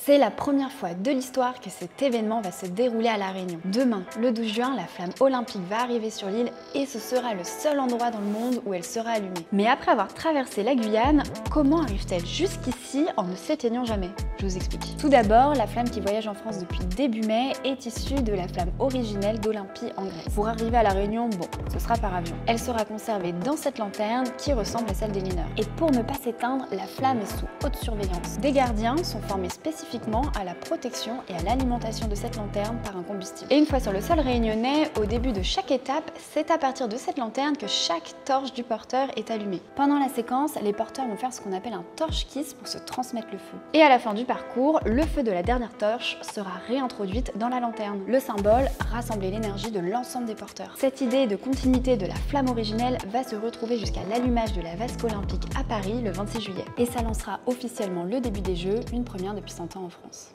C'est la première fois de l'histoire que cet événement va se dérouler à La Réunion. Demain, le 12 juin, la flamme olympique va arriver sur l'île et ce sera le seul endroit dans le monde où elle sera allumée. Mais après avoir traversé la Guyane, comment arrive-t-elle jusqu'ici en ne s'éteignant jamais? Je vous explique. Tout d'abord, la flamme qui voyage en France depuis début mai est issue de la flamme originelle d'Olympie en Grèce. Pour arriver à La Réunion, bon, ce sera par avion. Elle sera conservée dans cette lanterne qui ressemble à celle des mineurs. Et pour ne pas s'éteindre, la flamme est sous haute surveillance. Des gardiens sont formés spécifiquement à la protection et à l'alimentation de cette lanterne par un combustible. Et une fois sur le sol réunionnais, au début de chaque étape, c'est à partir de cette lanterne que chaque torche du porteur est allumée. Pendant la séquence, les porteurs vont faire ce qu'on appelle un torche kiss pour se transmettre le feu. Et à la fin du parcours, le feu de la dernière torche sera réintroduite dans la lanterne. Le symbole, rassembler l'énergie de l'ensemble des porteurs. Cette idée de continuité de la flamme originelle va se retrouver jusqu'à l'allumage de la vasque olympique à Paris le 26 juillet. Et ça lancera officiellement le début des Jeux, une première depuis 100 ans en France.